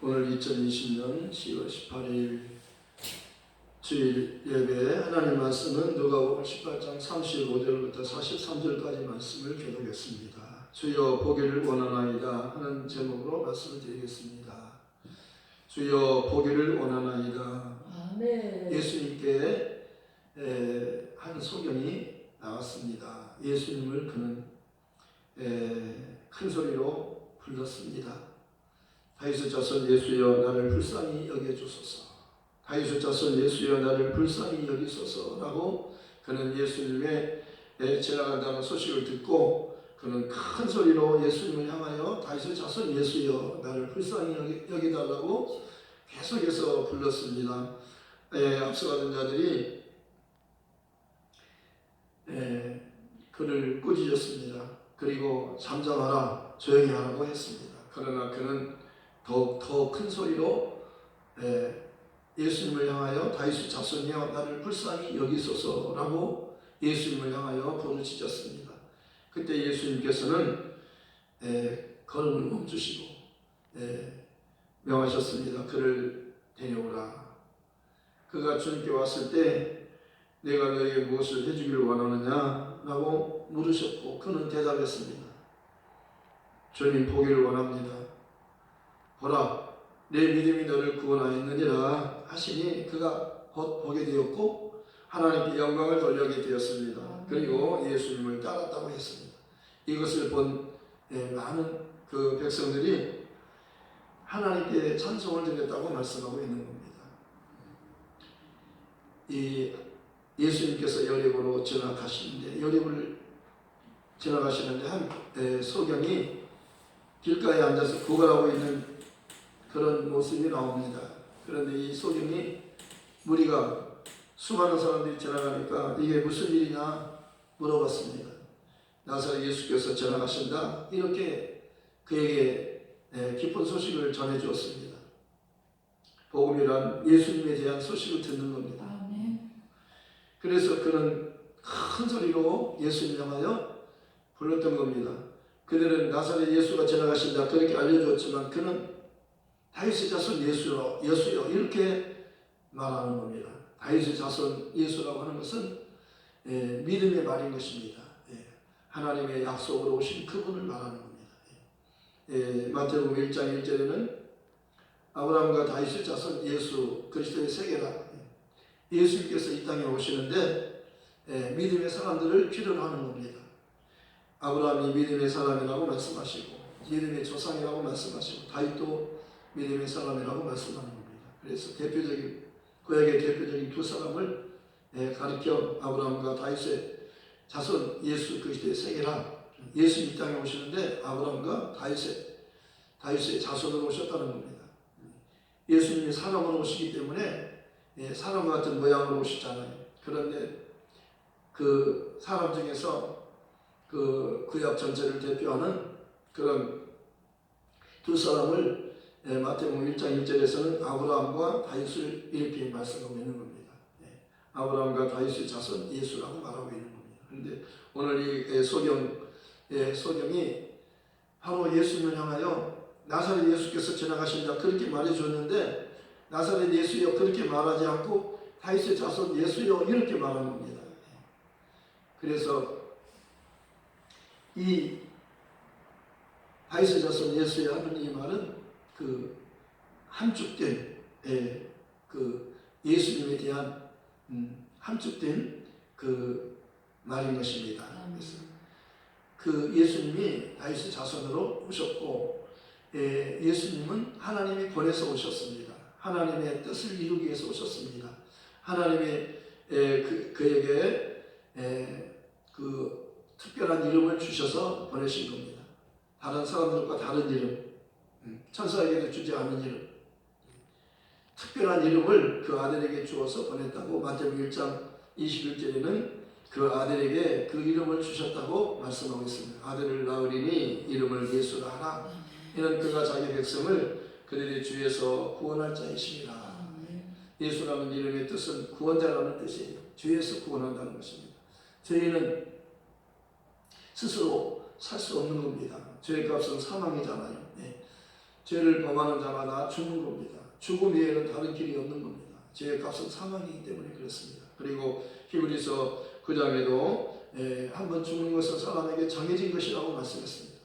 오늘 2020년 10월 18일 주일 예배 하나님 말씀은 누가복음 18장 35절부터 43절까지 말씀을 교독했습니다. 주여 보기를 원하나이다 하는 제목으로 말씀을 드리겠습니다. 주여 보기를 원하나이다. 아멘. 예수님께 한 소견이 나왔습니다. 예수님을 그는 큰 소리로 불렀습니다. 다윗의 자손 예수여 나를 불쌍히 여겨주소서. 다윗의 자손 예수여 나를 불쌍히 여기소서라고 그는 예수님의 지나간다는 소식을 듣고 그는 큰 소리로 예수님을 향하여 다윗의 자손 예수여 나를 불쌍히 여기달라고 계속해서 불렀습니다. 앞서가던 자들이 그를 꾸짖었습니다. 그리고 잠잠하라 조용히 하라고 했습니다. 그러나 그는 더 큰 소리로 예수님을 향하여 다윗의 자손이여 나를 불쌍히 여기소서라고 예수님을 향하여 부르짖었습니다. 그때 예수님께서는 걸음을 멈추시고 명하셨습니다. 그를 데려오라. 그가 주님께 왔을 때 내가 너에게 무엇을 해주기를 원하느냐 라고 물으셨고 그는 대답했습니다. 주님 보기를 원합니다. 보라 내 믿음이 너를 구원하였느니라 하시니 그가 곧 보게 되었고 하나님께 영광을 돌리게 되었습니다. 그리고 예수님을 따랐다고 했습니다. 이것을 본 많은 그 백성들이 하나님께 찬송을 드렸다고 말씀하고 있는 겁니다. 이 예수님께서 여리고로 지나가시는데 여리고를 지나가시는데 한 소경이 길가에 앉아서 구걸하고 있는 그런 모습이 나옵니다. 그런데 이 소경이 무리가 수많은 사람들이 지나가니까 이게 무슨 일이냐 물어봤습니다. 나사렛 예수께서 지나가신다 이렇게 그에게 기쁜 소식을 전해 주었습니다. 복음이란 예수님에 대한 소식을 듣는 겁니다. 아멘. 그래서 그는 큰 소리로 예수님 향하여 불렀던 겁니다. 그들은 나사렛 예수가 지나가신다 그렇게 알려주었지만 그는 다윗의 자손 예수여 이렇게 말하는 겁니다. 다윗의 자손 예수라고 하는 것은 믿음의 말인 것입니다. 하나님의 약속으로 오신 그분을 말하는 겁니다. 마태복음 1장 1절에는 아브라함과 다윗의 자손 예수 그리스도의 세계라. 예수님께서 이 땅에 오시는데 믿음의 사람들을 필요로 하는 겁니다. 아브라함이 믿음의 사람이라고 말씀하시고 믿음의 조상이라고 말씀하시고 다윗도 믿음의 사람이라고 말씀하는 겁니다. 그래서 그에게 대표적인 두 사람을 가리켜 아브라함과 다윗의 자손 예수 그리스도의 세계라. 예수님 이 땅에 오시는데 아브라함과 다윗의 자손으로 오셨다는 겁니다. 예수님이 사람으로 오시기 때문에 사람 같은 모양으로 오시잖아요. 그런데 그 사람 중에서 그 구약 전체를 대표하는 그런 두 사람을 마태복음 1장 1절에서는 아브라함과 다윗을 이렇게 말씀하고 있는 겁니다. 아브라함과 다윗의 자손 예수라고 말하고 있는 겁니다. 그런데 오늘 이 소경이 바로 예수님을 향하여 나사렛 예수께서 지나가신다 그렇게 말해줬는데 나사렛 예수여 그렇게 말하지 않고 다윗의 자손 예수여 이렇게 말하는 겁니다. 그래서 이 다윗의 자손 예수여 하는 이 말은 그 함축된 그 예수님에 대한 함축된 그 말인 것입니다. 그래서 그 예수님이 다윗의 자손으로 오셨고 예수님은 하나님이 보내서 오셨습니다. 하나님의 뜻을 이루기 위해서 오셨습니다. 하나님이 그에게 그 특별한 이름을 주셔서 보내신 겁니다. 다른 사람들과 다른 이름, 천사에게도 주지 않은 이름, 특별한 이름을 그 아들에게 주어서 보냈다고 마태복음 1장 21절에는 그 아들에게 그 이름을 주셨다고 말씀하고 있습니다. 아들을 낳으리니 이름을 예수라 하라. 이는 그가 자기 백성을 그들의 주에서 구원할 자이심이라. 예수라는 이름의 뜻은 구원자라는 뜻이에요. 주에서 구원한다는 것입니다. 저희는 스스로 살 수 없는 겁니다. 죄의 값은 사망이잖아요. 죄를 범하는 자마다 죽는 겁니다. 죽음 외에는 다른 길이 없는 겁니다. 죄의 값은 사망이기 때문에 그렇습니다. 그리고 히브리서 9장에도 한번 죽는 것은 사람에게 정해진 것이라고 말씀했습니다.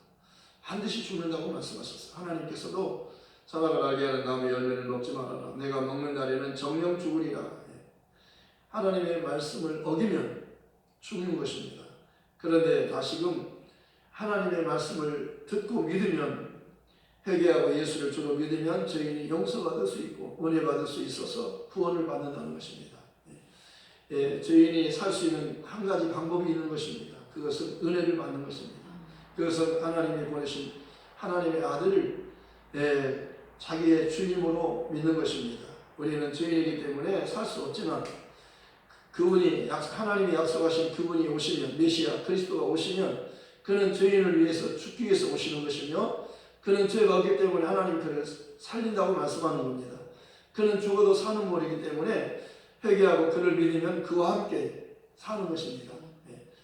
반드시 죽는다고 말씀하셨어요. 하나님께서도 선악을 알게 하는 나무의 열매를 먹지 말아라. 내가 먹는 날에는 정령 죽으리라. 하나님의 말씀을 어기면 죽는 것입니다. 그런데 다시금 하나님의 말씀을 듣고 믿으면, 회개하고 예수를 주로 믿으면 죄인이 용서받을 수 있고 은혜 받을 수 있어서 구원을 받는다는 것입니다. 죄인이 살 수 있는 한 가지 방법이 있는 것입니다. 그것은 은혜를 받는 것입니다. 그것은 하나님이 보내신 하나님의 아들을 자기의 주님으로 믿는 것입니다. 우리는 죄인이기 때문에 살 수 없지만 그분이 하나님이 약속하신 그분이 오시면, 메시아 그리스도가 오시면 그는 죄인을 위해서 죽기 위해서 오시는 것이며, 그는 죄가 없기 때문에 하나님 그를 살린다고 말씀하는 겁니다. 그는 죽어도 사는 모리기 때문에 회개하고 그를 믿으면 그와 함께 사는 것입니다.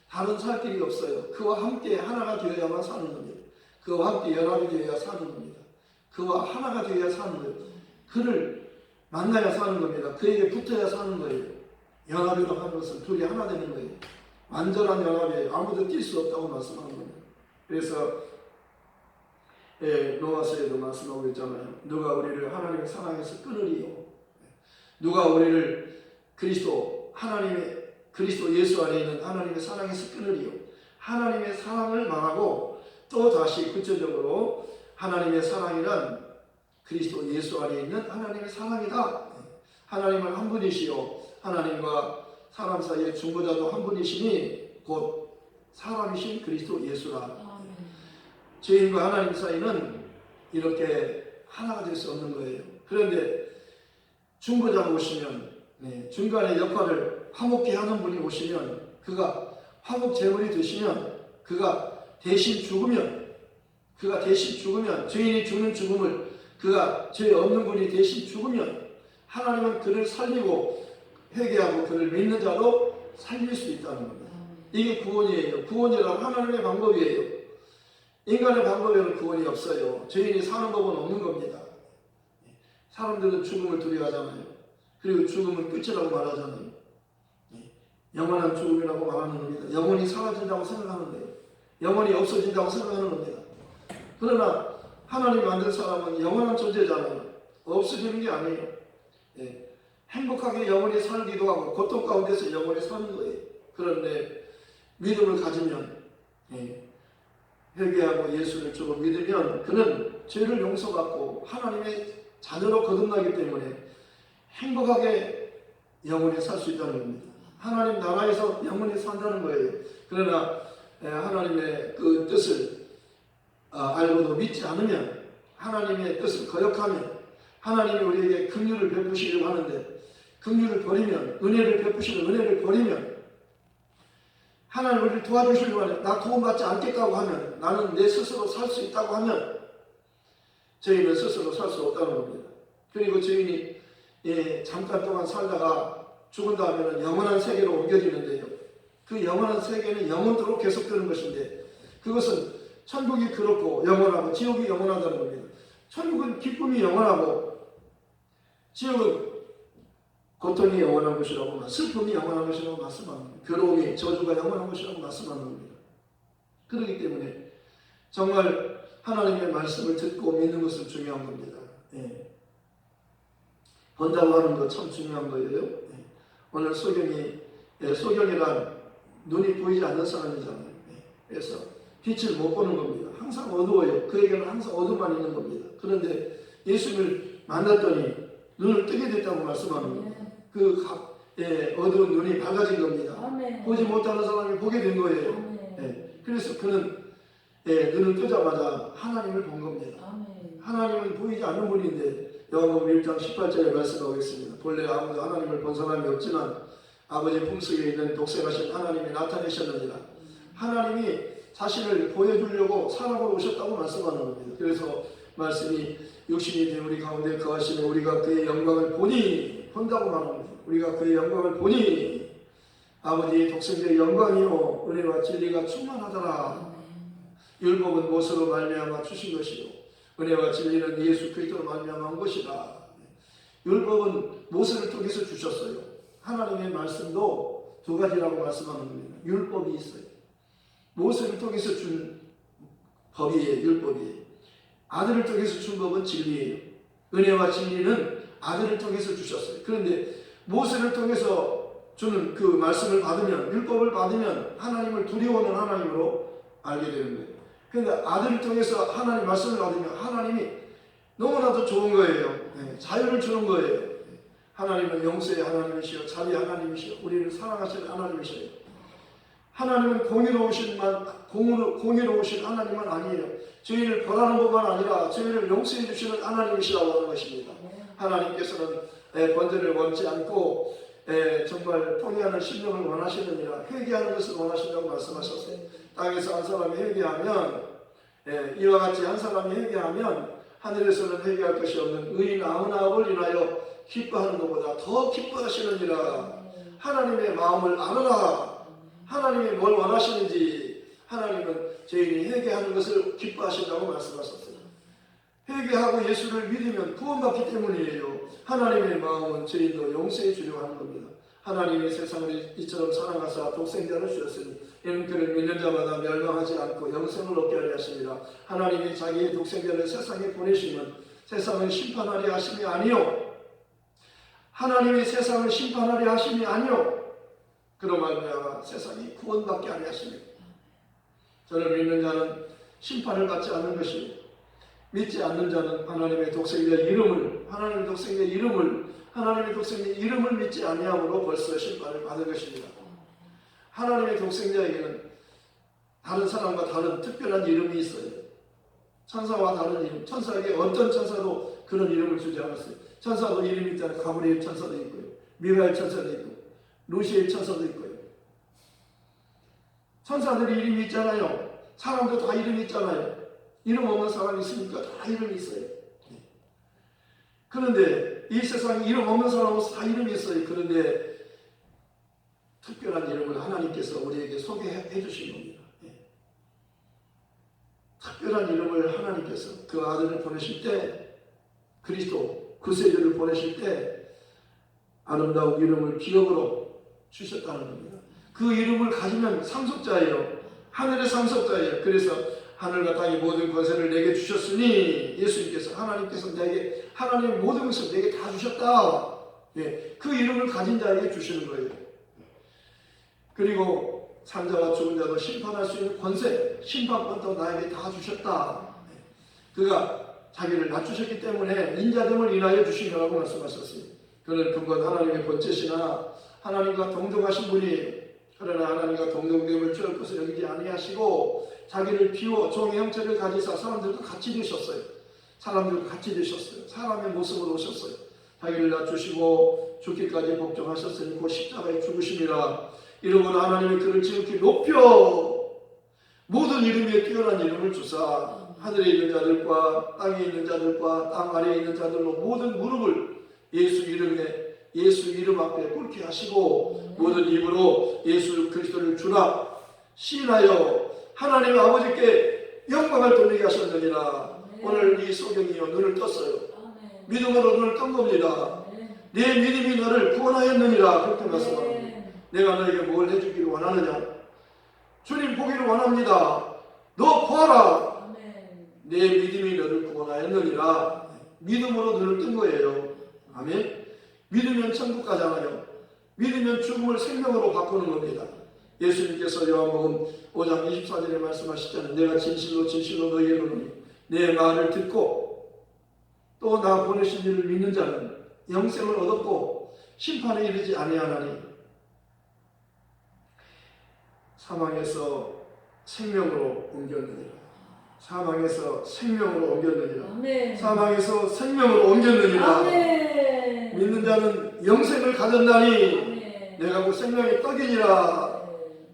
다른 살 길이 없어요. 그와 함께 하나가 되어야만 사는 겁니다. 그와 함께 연합이 되어야 사는 겁니다. 그와 하나가 되어야 사는 거예요. 그를 만나야 사는 겁니다. 그에게 붙어야 사는 거예요. 연합이라고 하는 것은 둘이 하나 되는 거예요. 완전한 연합이에요. 아무도 뛸 수 없다고 말씀하는 겁니다. 그래서 로마서에도 말씀하고 있잖아요. 누가 우리를 하나님의 사랑에서 끊으리요. 누가 우리를 하나님의 그리스도 예수 안에 있는 하나님의 사랑에서 끊으리요. 하나님의 사랑을 말하고 또 다시 구체적으로 하나님의 사랑이란 그리스도 예수 안에 있는 하나님의 사랑이다. 하나님은 한 분이시요 하나님과 사람 사이의 중보자도 한 분이시니 곧 사람이신 그리스도 예수라. 죄인과 하나님 사이는 이렇게 하나가 될 수 없는 거예요. 그런데 중보자가 오시면, 중간의 역할을 화목케 하는 분이 오시면, 그가 화목 제물이 되시면, 그가 대신 죽으면, 죄인이 죽는 죽음을 그가 죄 없는 분이 대신 죽으면 하나님은 그를 살리고 회개하고 그를 믿는 자로 살릴 수 있다는 겁니다. 이게 구원이에요. 구원이란 하나님의 방법이에요. 인간의 방법에는 구원이 없어요. 죄인이 사는 법은 없는 겁니다. 사람들은 죽음을 두려워하잖아요. 그리고 죽음은 끝이라고 말하잖아요. 영원한 죽음이라고 말하는 겁니다. 영원히 사라진다고 생각하는 거예요. 영원히 없어진다고 생각하는 겁니다. 그러나 하나님 만든 사람은 영원한 존재잖아요. 없어지는 게 아니에요. 행복하게 영원히 살기도 하고 고통 가운데서 영원히 사는 거예요. 그런데 믿음을 가지면, 회개하고 예수를 주로 믿으면 그는 죄를 용서받고 하나님의 자녀로 거듭나기 때문에 행복하게 영원히 살 수 있다는 겁니다. 하나님 나라에서 영원히 산다는 거예요. 그러나 하나님의 그 뜻을 알고도 믿지 않으면, 하나님의 뜻을 거역하면, 하나님이 우리에게 긍휼을 베푸시려고 하는데 긍휼을 버리면, 은혜를 베푸시는 은혜를 버리면, 하나님 우리를 도와주시려고 하는데 나 도움받지 않겠다고 하면, 나는 내 스스로 살 수 있다고 하면 저희는 스스로 살 수 없다는 겁니다. 그리고 저희는 잠깐 동안 살다가 죽은 다음에는 영원한 세계로 옮겨지는데요. 그 영원한 세계는 영원토록 계속되는 것인데, 그것은 천국이 그렇고 영원하고 지옥이 영원하다는 겁니다. 천국은 기쁨이 영원하고 지옥은 고통이 영원한 것이라고, 슬픔이 영원한 것이라고 말씀하는 겁니다. 괴로움이, 저주가 영원한 것이라고 말씀하는 겁니다. 그렇기 때문에 정말 하나님의 말씀을 듣고 믿는 것은 중요한 겁니다. 본다고 하는 것 참 중요한 거예요. 오늘 소경이란 눈이 보이지 않는 사람이잖아요. 그래서 빛을 못 보는 겁니다. 항상 어두워요. 그에게는 항상 어둠만 있는 겁니다. 그런데 예수를 만났더니 눈을 뜨게 됐다고 말씀하는 겁니다. 그 어두운 눈이 밝아진 겁니다. 아멘. 보지 못하는 사람이 보게 된 거예요. 그래서 그는 눈을 뜨자마자 하나님을 본 겁니다. 아멘. 하나님은 보이지 않는 분인데, 요한복음 1장 18절에 말씀하고 있습니다. 본래 아무도 하나님을 본 사람이 없지만 아버지 품속에 있는 독생하신 하나님이 나타내셨느니라. 하나님이 자신을 보여주려고 사람으로 오셨다고 말씀하는 겁니다. 그래서 말씀이 육신이 된 우리 가운데 거하시는 우리가 그의 영광을 보니, 본다고 말합니다. 우리가 그의 영광을 보니 아버지의 독생자의 영광이요 은혜와 진리가 충만하더라. 율법은 못으로 말미암아 주신 것이요 은혜와 진리는 예수 그리스도로 말미암은 것이다. 율법은 모세를 통해서 주셨어요. 하나님의 말씀도 두 가지라고 말씀하는 겁니다. 율법이 있어요. 모세를 통해서 준 법이에요. 율법이에요. 아들을 통해서 준 법은 진리예요. 은혜와 진리는 아들을 통해서 주셨어요. 그런데 모세를 통해서 주는 그 말씀을 받으면, 율법을 받으면 하나님을 두려워하는 하나님으로 알게 되는 거예요. 그런데 아들을 통해서 하나님 말씀을 받으면 하나님이 너무나도 좋은 거예요. 자유를 주는 거예요. 하나님은 용서의 하나님이시여 자비 하나님이시여 우리를 사랑하시는 하나님이시여. 하나님은 공의로우신 하나님은 아니에요. 저희를 벌하는 것만 아니라 저희를 용서해 주시는 하나님이시라고 하는 것입니다. 하나님께서는 번제를 원치 않고 정말 통회하는 심령을 원하시느니라, 회개하는 것을 원하신다고 말씀하셨어요. 땅에서 한 사람이 회개하면, 이와 같이 한 사람이 회개하면 하늘에서는 회개할 것이 없는 의인 아브라함을 인하여 기뻐하는 것보다 더 기뻐하시느니라. 하나님의 마음을 알아라. 하나님이 뭘 원하시는지. 하나님은 죄인이 회개하는 것을 기뻐하신다고 말씀하셨어요. 회개하고 예수를 믿으면 구원받기 때문이에요. 하나님의 마음은 죄인도 용서해 주려고 하는 겁니다. 하나님이 세상을 이처럼 사랑하사 독생자를 주셨으니 이는 그를 믿는 자마다 멸망하지 않고 영생을 얻게 하려 하십니다. 하나님이 자기의 독생자를 세상에 보내시면 세상을 심판하려 하심이 아니요, 하나님이 세상을 심판하려 하심이 아니요, 그로 말미암아 세상이 구원받게 하려 하십니다. 저를 믿는 자는 심판을 받지 않는 것이요, 믿지 않는 자는 하나님의 독생자 이름을 믿지 아니함으로 벌써 심판을 받은 것입니다. 하나님의 독생자에게는 다른 사람과 다른 특별한 이름이 있어요. 천사와 다른 이름. 천사에게 어떤 천사도 그런 이름을 주지 않았어요. 천사도 이름이 있잖아요. 가브리엘 천사도 있고요, 미가엘 천사도 있고, 루시엘 천사도 있고요. 천사들이 이름이 있잖아요. 사람도 다 이름이 있잖아요. 이름 없는 사람이 있으니까 다 이름이 있어요. 그런데 이 세상에 이름 없는 사람은 다 이름이 있어요. 그런데 특별한 이름을 하나님께서 우리에게 소개해 주신 겁니다. 특별한 이름을 하나님께서 그 아들을 보내실 때, 그리스도 구세주를 보내실 때 아름다운 이름을 기업으로 주셨다는 겁니다. 그 이름을 가지면 상속자예요. 하늘의 상속자예요. 그래서 하늘과 땅의 모든 권세를 내게 주셨으니, 예수님께서, 하나님께서 내게, 하나님의 모든 것을 내게 다 주셨다. 그 이름을 가진 자에게 주시는 거예요. 그리고 산자와 죽은 자도 심판할 수 있는 권세, 심판권도 나에게 다 주셨다. 그가 자기를 낮추셨기 때문에 인자됨을 인하여 주신 거라고 말씀하셨어요. 그는 근본 하나님의 본체시나 하나님과 동등하신 분이, 그러나 하나님과 동등됨을 취할 것을 여기지 아니하시고 자기를 비워 종의 형체를 가지사 사람들과 같이 되셨어요. 사람의 모습으로 오셨어요. 자기를 낮추시고 죽기까지 복종하셨으니 곧 십자가에 죽으심이라. 이러므로 하나님이 그를 지극히 높여 모든 이름 위에 뛰어난 이름을 주사 하늘에 있는 자들과 땅에 있는 자들과 땅 아래에 있는 자들로 모든 무릎을 예수 이름 앞에 꿇게 하시고 모든 입으로 예수 그리스도를 주라 시인하여 하나님 아버지께 영광을 돌리게 하셨느니라. 오늘 이 소경이요 눈을 떴어요. 믿음으로 눈을 뜬 겁니다. 내 믿음이 너를 구원하였느니라. 그렇게 말씀합니다. 내가 너에게 뭘 해주기를 원하느냐? 주님 보기를 원합니다. 너 보아라. 내 믿음이 너를 구원하였느니라. 믿음으로 눈을 뜬 거예요. 아멘. 믿으면 천국 가잖아요. 믿으면 죽음을 생명으로 바꾸는 겁니다. 예수님께서 요한복음 5장 24절에 말씀하시잖아요. 내가 진실로 진실로 너희에게 이르노니 내 말을 듣고 또 나 보내신 이를 믿는 자는 영생을 얻었고 심판에 이르지 아니하나니 사망에서 생명으로 옮겼느니라. 사망에서 생명으로 옮겼느니라. 아멘. 사망에서 생명으로 옮겼느니라. 아멘. 믿는 자는 영생을 가졌나니 아멘. 내가 그 생명의 떡이니라.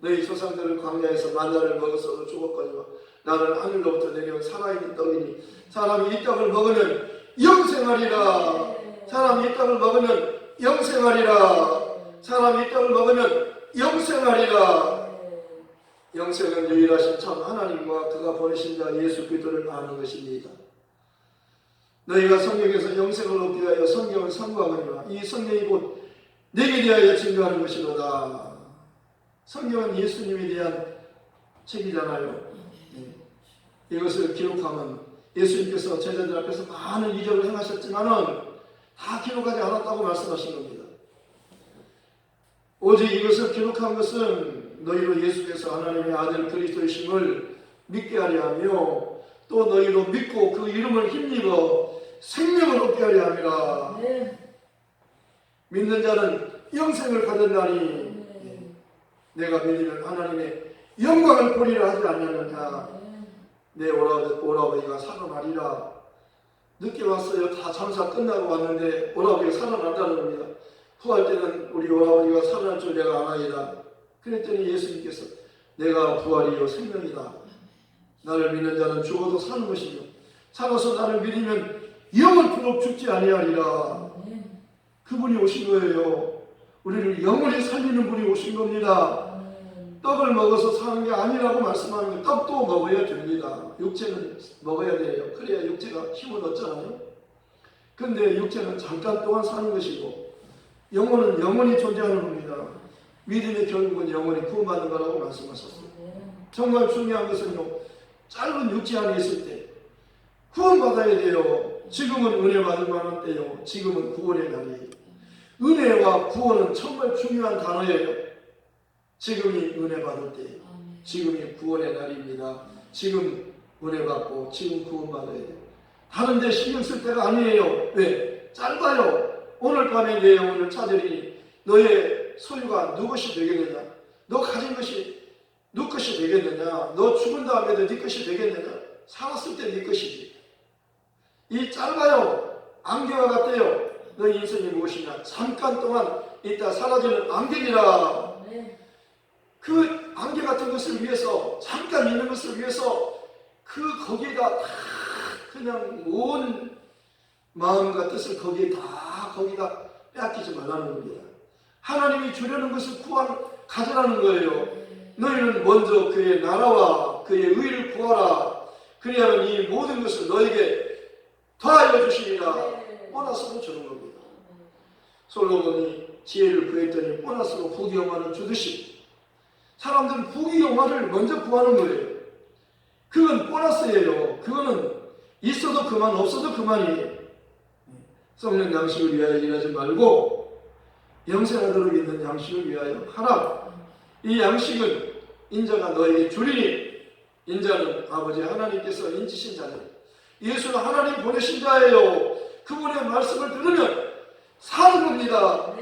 너희 조상들은 광야에서 만나를 먹어서 죽었거니와 나는 하늘로부터 내려온 살아있는 떡이니 사람이 이 떡을 먹으면 영생하리라. 사람이 이 떡을 먹으면 영생하리라. 사람이 이 떡을 먹으면 영생하리라. 영생은 유일하신 참 하나님과 그가 보내신 자 예수 그리스도를 아는 것입니다. 너희가 성경에서 영생을 얻기 위하여 성경을 상고하거니와 이 성경이 곧 내게 대하여 증거하는 것이로다. 성경은 예수님에 대한 책이잖아요. 이것을 기록하면 예수님께서 제자들 앞에서 많은 이적을 행하셨지만은 다 기록하지 않았다고 말씀하신 겁니다. 오직 이것을 기록한 것은 너희로 예수께서 하나님의 아들 그리스도이심을 믿게 하려 하며 또 너희로 믿고 그 이름을 힘입어 생명을 얻게 하려 함이라. 믿는 자는 영생을 받는다니 내가 믿으면 하나님의 영광을 보리라 하지 않느냐. 내 오라버니가 살아나리라. 늦게 왔어요. 다 장사 끝나고 왔는데 오라버니가 살아난다는 겁니다. 후할 때는 우리 오라버니가 살아날 줄 내가 아나이다. 그랬더니 예수님께서 내가 부활이요 생명이다. 나를 믿는 자는 죽어도 사는 것이며 살아서 나를 믿으면 영원토록 죽지 아니하리라. 그분이 오신 거예요. 우리를 영원히 살리는 분이 오신 겁니다. 떡을 먹어서 사는 게 아니라고 말씀하는 거예요. 떡도 먹어야 됩니다. 육체는 먹어야 돼요. 그래야 육체가 힘을 얻잖아요. 근데 육체는 잠깐 동안 사는 것이고 영혼은 영원히 존재하는 겁니다. 믿음의 결국은 영원히 구원받는 거라고 말씀하셨어요. 정말 중요한 것은요, 짧은 육체 안에 있을 때 구원받아야 돼요. 지금은 은혜 받을 만한 때요. 지금은 구원의 날이에요. 은혜와 구원은 정말 중요한 단어예요. 지금이 은혜 받을 때, 지금이 구원의 날입니다. 지금 은혜 받고 지금 구원 받아야 돼요. 다른 데 신경 쓸 때가 아니에요. 왜? 짧아요. 오늘 밤에 내 영혼을 찾으리니 너의 소유가 누 것이 되겠느냐? 너 가진 것이 누 것이 되겠느냐? 너 죽은 다음에도 네 것이 되겠느냐? 살았을 때 네 것이지. 이 짧아요. 안개와 같대요. 너의 인생이 무엇이냐? 잠깐 동안 있다 사라지는 안개니라. 그 안개 같은 것을 위해서, 잠깐 있는 것을 위해서 거기에다 다 그냥 온 마음과 뜻을 거기다 빼앗기지 말라는 겁니다. 하나님이 주려는 것을 가져라는 거예요. 너희는 먼저 그의 나라와 그의 의를 구하라. 그리하면 이 모든 것을 너에게 더하여 주시리라. 보너스로 주는 겁니다. 솔로몬이 지혜를 구했더니 보너스로 부귀영화를 주듯이 사람들은 부귀영화를 먼저 구하는 거예요. 그건 보너스예요. 그거는 있어도 그만, 없어도 그만이에요. 썩는 양식을 위하여 일하지 말고 영생하도록 있는 양식을 위하여 하라. 이 양식은 인자가 너에게 주리니 인자는 아버지 하나님께서 인치신 자예요. 예수는 하나님 보내신 자예요. 그분의 말씀을 들으면 사는 겁니다.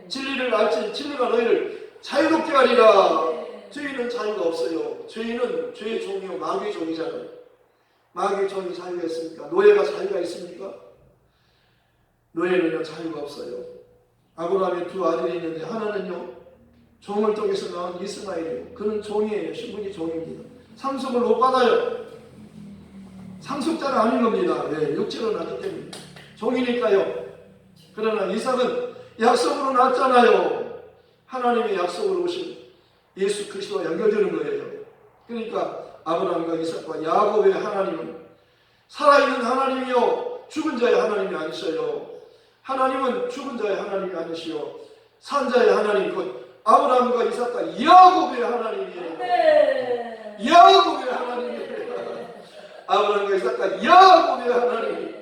진리를 알지 진리가 너희를 자유롭게 하리라. 죄인은 자유가 없어요. 죄인은 죄의 종이요 마귀의 종이잖아요. 마귀의 종이 자유가 있습니까? 노예가 자유가 있습니까? 노예는요 자유가 없어요. 아브라함의 두 아들이 있는데 하나는요 종을 통해서 나온 이스마엘이에요. 그는 종이에요. 신분이 종입니다. 상속을 못 받아요. 상속자가 아닌 겁니다. 네, 육체로 낳기 때문에 종이니까요. 그러나 이삭은 약속으로 낳았잖아요. 하나님의 약속으로 오신 예수 그리스도와 연결되는 거예요. 그러니까 아브라함과 이삭과 야곱의 하나님은 살아있는 하나님이요 죽은 자의 하나님이 아니셔요. 하나님은 죽은 자의 하나님이 아니시요 산 자의 하나님, 곧 아브라함과 이삭과 야곱의 하나님이에요. 야곱의 하나님이에요. 아브라함과 이삭과 야곱의 하나님,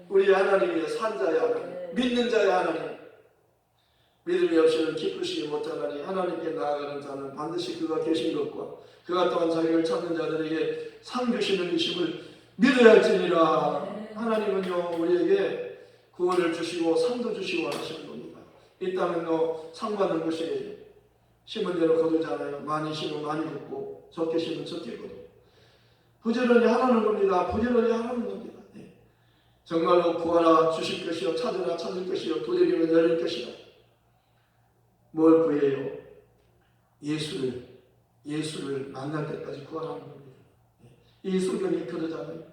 우리 하나님이에요. 산 자의 하나님, 믿는 자의 하나님. 믿음이 없이는 기쁘시지 못하나니 하나님께 나아가는 자는 반드시 그가 계신 것과 그가 또한 자기를 찾는 자들에게 상 주시는 이심을 믿어야 할지니라. 하나님은요 우리에게 구원을 주시고 상도 주시고 하시는 겁니다. 이 땅은 상 받는 것이에요. 심은 대로 거두잖아요. 많이 심으면 많이 걷고 적게 심으면 적게 거두. 부지런히 하라는 겁니다. 부지런히 하라는 겁니다. 네. 정말로 구하라 주실 것이요 찾으라 찾을 것이요 두드리면 열릴 것이라. 뭘 구해요? 예수를 만날 때까지 구하라는 겁니다. 이 성경이 그러잖아요.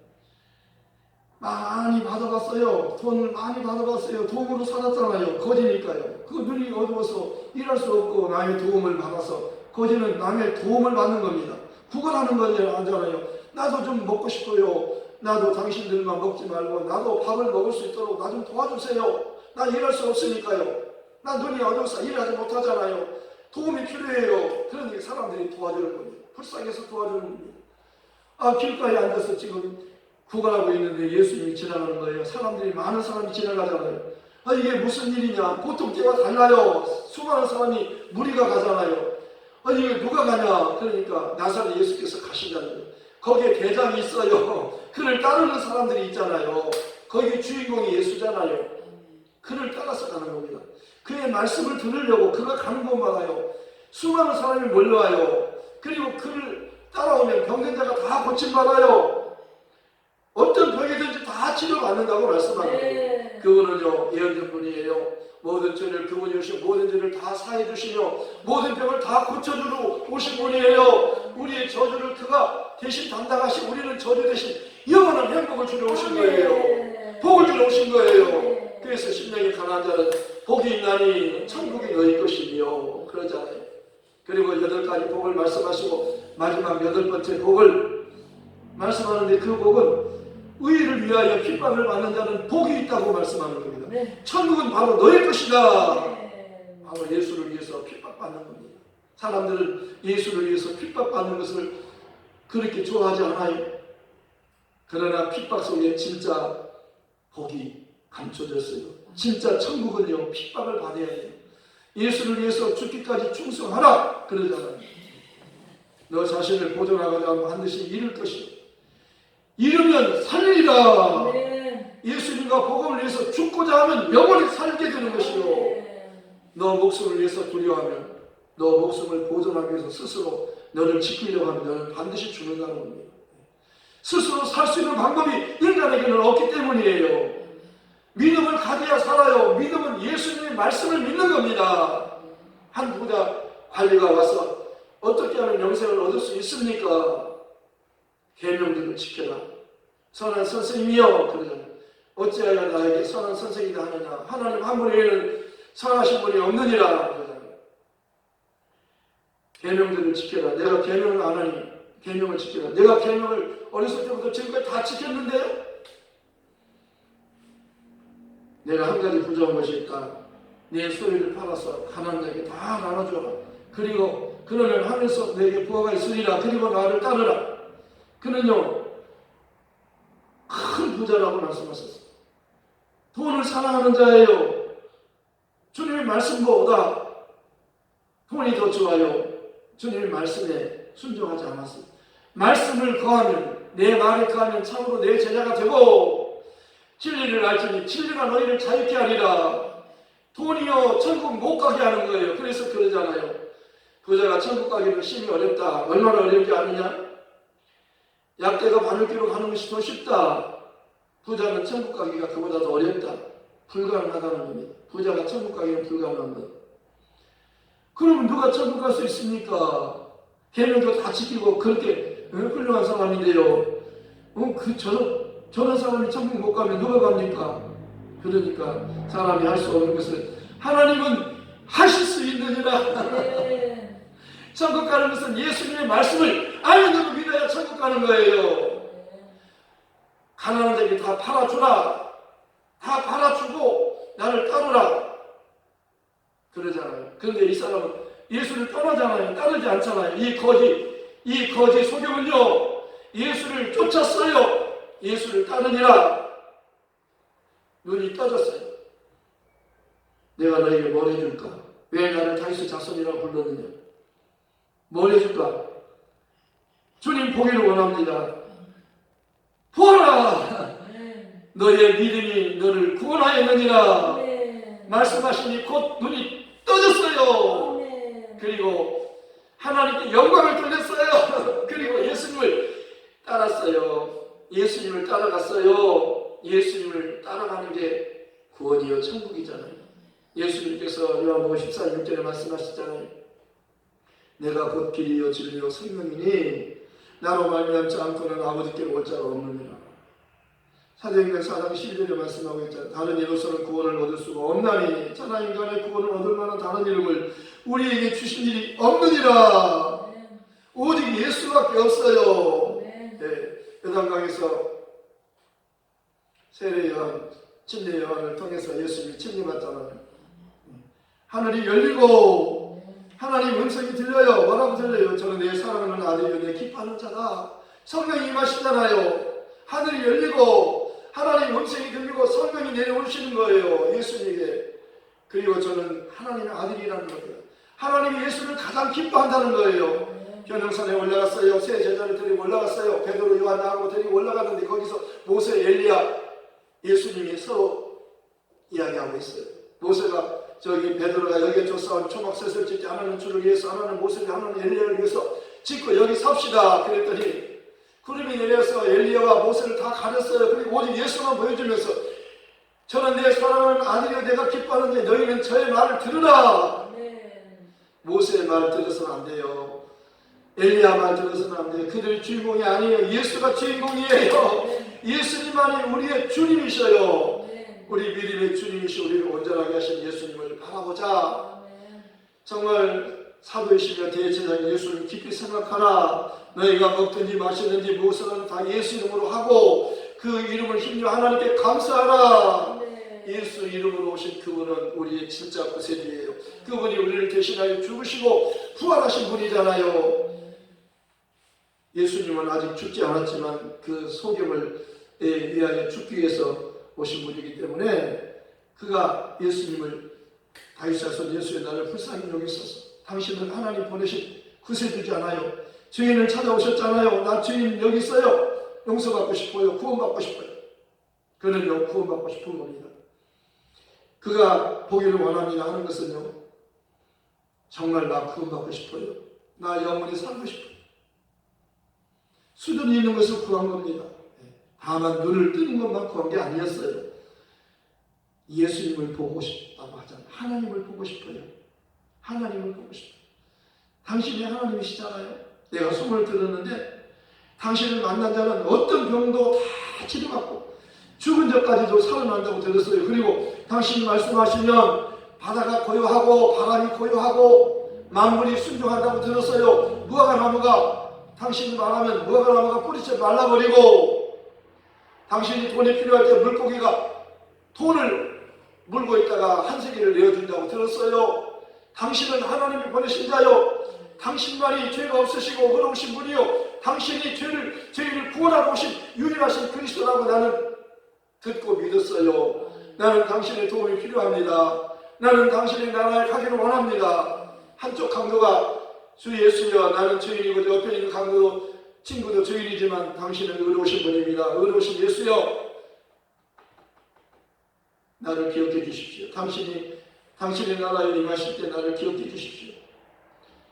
많이 받아봤어요. 돈을 많이 받아봤어요. 도움으로 살았잖아요. 거지니까요. 그 눈이 어두워서 일할 수 없고 남의 도움을 받아서 거지는 남의 도움을 받는 겁니다. 구걸하는 거잖아요. 나도 좀 먹고 싶어요. 나도 당신들만 먹지 말고 나도 밥을 먹을 수 있도록 나 좀 도와주세요. 나 일할 수 없으니까요. 나 눈이 어두워서 일하지 못하잖아요. 도움이 필요해요. 그러니 사람들이 도와주는 겁니다. 불쌍해서 도와주는 겁니다. 길가에 앉아서 지금 구걸하고 있는데 예수님이 지나가는 거예요. 사람들이, 많은 사람이 지나가잖아요. 이게 무슨 일이냐? 보통 때와 달라요. 수많은 사람이 무리가 가잖아요. 이게 누가 가냐? 그러니까 나사렛 예수께서 가신다는 거예요. 거기에 대장이 있어요. 그를 따르는 사람들이 있잖아요. 거기 주인공이 예수잖아요. 그를 따라서 가는 겁니다. 그의 말씀을 들으려고 그가 가는 곳마다요, 수많은 사람이 몰려와요. 그리고 그를 따라오면 병든 자가 다 고침받아요. 어떤 병이든지 다 치료받는다고 말씀하는 거예요. 그분은요, 예언된 분이에요. 모든 죄를 그분이 오시고 모든 죄를 다 사해 주시며 모든 병을 다 고쳐주러 오신 분이에요. 우리의 저주를 그가 대신 담당하시고 우리는 저주 대신 영원한 행복을 주러 오신 거예요. 복을 주러 오신 거예요. 그래서 심령이 가난한 자는 복이 있나니 천국이 너희 것이며 그러잖아요. 그리고 8가지 복을 말씀하시고 마지막 8번째 복을 말씀하는데, 그 복은 의를 위하여 핍박을 받는 자는 복이 있다고 말씀하는 겁니다. 네. 천국은 바로 너의 것이다. 네. 바로 예수를 위해서 핍박받는 겁니다. 사람들은 예수를 위해서 핍박받는 것을 그렇게 좋아하지 않아요. 그러나 핍박 속에 진짜 복이 감춰졌어요. 진짜 천국은요, 핍박을 받아야 해요. 예수를 위해서 죽기까지 충성하라 그러잖아요. 너 자신을 보존하고자 하면 반드시 잃을 것이요 잃으면 살리라. 네. 예수님과 복음을 위해서 죽고자 하면 영원히 살게 되는 것이요. 네. 너 목숨을 위해서 두려워하면, 너 목숨을 보존하기 위해서 스스로 너를 지키려고 하면 너는 반드시 죽는다는 겁니다. 스스로 살 수 있는 방법이 인간에게는 없기 때문이에요. 믿음을 가져야 살아요. 믿음은 예수님의 말씀을 믿는 겁니다. 한 부자 관리가 와서 어떻게 하면 영생을 얻을 수 있습니까? 계명들을 지켜라. 선한 선생님이여 그러잖아요. 어찌하여 나에게 선한 선생이다 하느냐. 하나님 한 분 외에는 선하신 분이 없느니라 그러잖아요. 계명들을 지켜라. 내가 계명을 안 하니 계명을 지켜라. 내가 계명을 어렸을 때부터 지금까지 다 지켰는데요. 내가 한 가지 부족한 것이 있다. 내 소유를 팔아서 가난한 자에게 다 나눠줘라. 그리고 그러면 하늘에서 내게 부하가 있으리라. 그리고 나를 따르라. 그는요, 큰 부자라고 말씀하셨어요. 돈을 사랑하는 자예요. 주님의 말씀보다 돈이 더 좋아요. 주님의 말씀에 순종하지 않았어요. 말씀을 거하면, 내 말에 거하면 참으로 내 제자가 되고 진리를 알지니 진리가 너희를 자유케 하리라. 돈이요 천국 못 가게 하는 거예요. 그래서 그러잖아요. 부자가 천국 가기는 심히 어렵다. 얼마나 어렵지 않느냐? 약대가 바늘귀로 가는 것이 더 쉽다. 부자는 천국 가기가 그보다 더 어렵다. 불가능하다는 겁니다. 부자가 천국 가기는 불가능한 것. 그러면 누가 천국 갈 수 있습니까? 계명도 다 지키고 그렇게 훌륭한 사람인데요. 저런 사람이 천국 못 가면 누가 갑니까? 그러니까 사람이 할 수 없는 것을 하나님은 하실 수 있느니라. 네. 천국 가는 것은 예수님의 말씀을 알고 믿어야 천국 가는 거예요. 가난한 자에게 다 팔아주라. 다 팔아주고 나를 따르라. 그러잖아요. 그런데 이 사람은 예수를 떠나잖아요. 따르지 않잖아요. 이 거지 소경은요, 예수를 쫓았어요. 예수를 따르니라. 눈이 떠졌어요. 내가 너에게 뭘 해줄까? 왜 나를 다윗의 자손이라고 불렀느냐? 뭘 해줄까? 주님 보기를 원합니다. 보아라! 너의 믿음이 너를 구원하였느니라. 말씀하시니 곧 눈이 떠졌어요. 그리고 하나님께 영광을 돌렸어요. 그리고 예수님을 따랐어요. 예수님을 따라갔어요. 예수님을 따라가는 게 구원이요 천국이잖아요. 예수님께서 요한복음 14장 6절에 말씀하시잖아요. 내가 곧 길이요 진리요 생명이니 나로 말미암지 않고는 아버지께로 올 자가 없느니라. 사도행전 4장 11절에 말씀하고 있잖아요. 다른 이로서는 구원을 얻을 수가 없나니 천하 인간의 구원을 얻을 만한 다른 이름을 우리에게 주신 일이 없느니라. 오직 예수밖에 없어요. 네. 요단강에서 세례 요한, 침례 요한을 통해서 예수님이 침례받잖아요. 하늘이 열리고 하나님 음성이 들려요. 뭐라고 들려요? 저는 내 사랑하는 아들이요 내 기뻐하는 자다. 성령이 임하시잖아요. 하늘이 열리고 하나님 음성이 들리고 성령이 내려오시는 거예요. 예수님에게. 그리고 저는 하나님의 아들이라는 거예요. 하나님이 예수를 가장 기뻐한다는 거예요. 변형산에 올라갔어요. 새 제자를 데리고 올라갔어요. 베드로 요한 나하고 데리고 올라갔는데 거기서 모세, 엘리야, 예수님이 서로 이야기하고 있어요. 모세가 저기 베드로가 여기에 쫓아온 초막셋을 짓지 하나는 주를 위해서 하나는 모세를 하나는 엘리야를 위해서 짓고 여기 삽시다 그랬더니 구름이 내려서 엘리야와 모세를 다 가렸어요. 그리고 오직 예수만 보여주면서 저는 내 사랑하는 아들이여 내가 기뻐하는데 너희는 저의 말을 들으라. 모세의 말을 들어서는 안 돼요. 엘리야 말 들어서는 안 돼요. 그들이 주인공이 아니에요. 예수가 주인공이에요. 예수님만이 우리의 주님이셔요. 우리 믿음의 주님이시 우리를 온전하게 하신 예수님을 바라보자. 정말 사도이시며 대제사장 예수를 깊이 생각하라. 너희가 먹든지 마시든지 무엇을 다 예수 이름으로 하고 그 이름을 힘써 하나님께 감사하라. 예수 이름으로 오신 그분은 우리의 진짜 구세주예요. 그분이 우리를 대신하여 죽으시고 부활하신 분이잖아요. 예수님은 아직 죽지 않았지만 그 소경을 위하여 죽기 위해서 오신 분이기 때문에 그가 예수님을 다윗 자손 예수의 나를 불쌍히 여기소서. 당신은 하나님 보내신 구세주지 않아요. 죄인을 찾아오셨잖아요. 나 죄인 여기 있어요. 용서받고 싶어요. 구원받고 싶어요. 그는요 구원받고 싶은 겁니다. 그가 보기를 원합니다 하는 것은요 정말 나 구원받고 싶어요. 나 영원히 살고 싶어요. 수준이 있는 것을 구한 겁니다. 다만 눈을 뜨는 것만 구한 게 아니었어요. 예수님을 보고 싶다고 하잖아요. 하나님을 보고 싶어요. 하나님을 보고 싶어요. 당신이 하나님이시잖아요. 내가 소문을 들었는데 당신을 만난 자는 어떤 병도 다 치료받고 죽은 자까지도 살아난다고 들었어요. 그리고 당신이 말씀하시면 바다가 고요하고 바람이 고요하고 만물이 순종한다고 들었어요. 무화과나무가 당신이 말하면 무화과나무가 뿌리째 말라버리고 당신이 돈이 필요할 때 물고기가 돈을 물고 있다가 한 세기를 내어준다고 들었어요. 당신은 하나님이 보내신 자요. 당신만이 죄가 없으시고 의로우신 분이요. 당신이 죄인을 구원하고 오신 유일하신 그리스도라고 나는 듣고 믿었어요. 나는 당신의 도움이 필요합니다. 나는 당신의 나라에 가기를 원합니다. 한쪽 강도가 주 예수여 나는 죄인이고 옆에 있는 강도 친구도 죄인이지만 당신은 의로우신 분입니다. 의로우신 예수여 나를 기억해 주십시오. 당신의 나라에 임하실 때 나를 기억해 주십시오.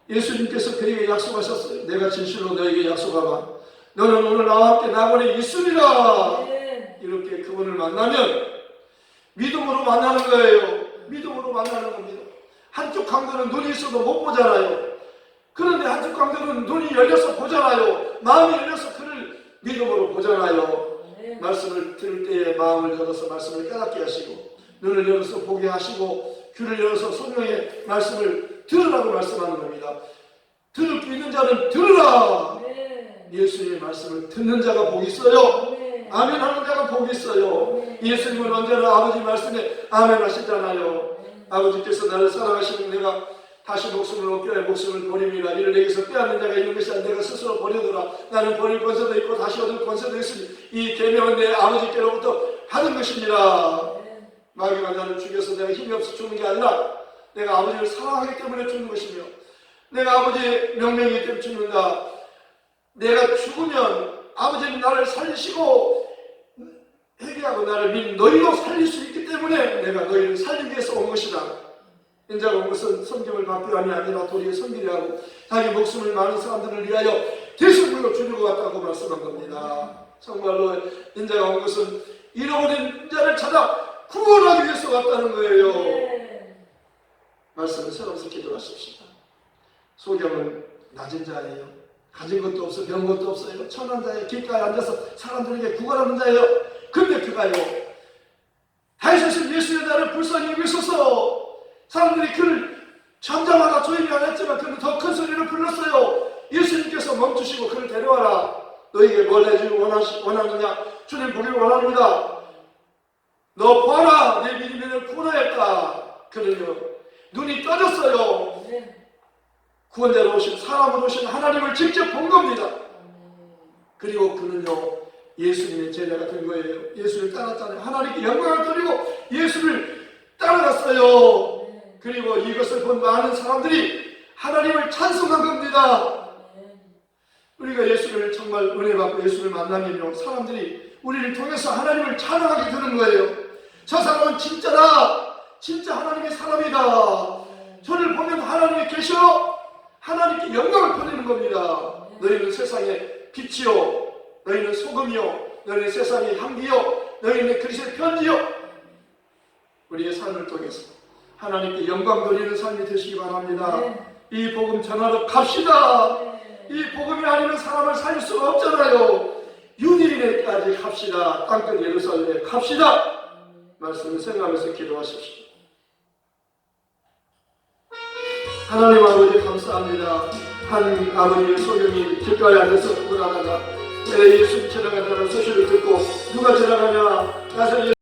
예수님께서 그에게 약속하셨어요. 내가 진실로 너에게 약속하마. 너는 오늘 나와 함께 낙원에 있으리라. 이렇게 그분을 만나면 믿음으로 만나는 거예요. 믿음으로 만나는 겁니다. 한쪽 강도는 눈이 있어도 못 보잖아요. 그런데 한쪽 강도는 눈이 열려서 보잖아요. 마음이 열려서 그를 믿음으로 보잖아요. 말씀을 들을 때에 마음을 열어서 말씀을 깨닫게 하시고 눈을 열어서 보게 하시고 귀를 열어서 성령의 말씀을 들으라고 말씀하는 겁니다. 들을 수 있는 자는 들으라. 예수님의 말씀을 듣는 자가 복이 있어요. 아멘 하는 자가 복이 있어요. 예수님은 언제나 아버지 말씀에 아멘 하시잖아요. 아버지께서 나를 사랑하시는 내가 다시 목숨을 얻게 할 목숨을 버립니다. 이를 내게서 빼앗는 자가 있는 것이 아니라 내가 스스로 버려두라. 나는 버릴 권세도 있고 다시 얻을 권세도 있으니 이 계명은 내 아버지께로부터 받은 것입니다. 마귀가 나를 죽여서 내가 힘이 없어 죽는 게 아니라 내가 아버지를 사랑하기 때문에 죽는 것이며 내가 아버지의 명령이기 때문에 죽는다. 내가 죽으면 아버지는 나를 살리시고 회개하고 나를 믿는 너희도 살릴 수 있기 때문에 내가 너희를 살리기 위해서 온 것이다. 인자가 온 것은 성경을 받기 위함이 아니라 도리에 섬기려 하고 자기 목숨을 많은 사람들을 위하여 대속물로 주려고 왔다고 말씀한 겁니다. 정말로 인자가 온 것은 잃어버린 자를 찾아 구원하기 위해서 왔다는 거예요. 말씀을 새롭게 기도하십시다. 소경은 낮은 자예요. 가진 것도 없어 배운 것도 없어요. 천한 자예요. 길가에 앉아서 사람들에게 구걸하는 자예요. 근데 그가요 다윗의 예수의 나를 불쌍히 여기소서. 사람들이 그를 잠잠하다 조용히 안 했지만 그는 더 큰 소리로 불렀어요. 예수님께서 멈추시고 그를 데려와라. 너에게 뭘 해주길 원하느냐? 주님 보기를 원합니다. 너 보아라, 내 믿음이 너를 구원하였다. 그는요 눈이 떠졌어요. 구원자로 오신, 사람으로 오신 하나님을 직접 본 겁니다. 그리고 그는요 예수님의 제자가 된 거예요. 예수를 따랐잖아요. 하나님께 영광을 돌리고 예수를 따라갔어요. 그리고 이것을 본 많은 사람들이 하나님을 찬송한 겁니다. 우리가 예수를 정말 은혜 받고 예수를 만나면요 사람들이 우리를 통해서 하나님을 찬양하게 되는 거예요. 저 사람은 진짜다, 진짜 하나님의 사람이다, 저를 보면 하나님이 계셔, 하나님께 영광을 돌리는 겁니다. 너희는 세상의 빛이요, 너희는 소금이요, 너희는 세상의 향기요, 너희는 그리스도의 편지요. 우리의 삶을 통해서 하나님께 영광 돌리는 삶이 되시기 바랍니다. 이 복음 전하러 갑시다. 이 복음이 아니면 사람을 살릴 수가 없잖아요. 유대인에까지 갑시다. 땅끝 예루살렘에 갑시다. 말씀을 생각하면서 기도하십시오. 하나님 아버지 감사합니다. 한 아버지의 소경이 길가에 앉아서 구걸하다가 예수 지나가다가 소식을 듣고 누가 지나가냐, 나서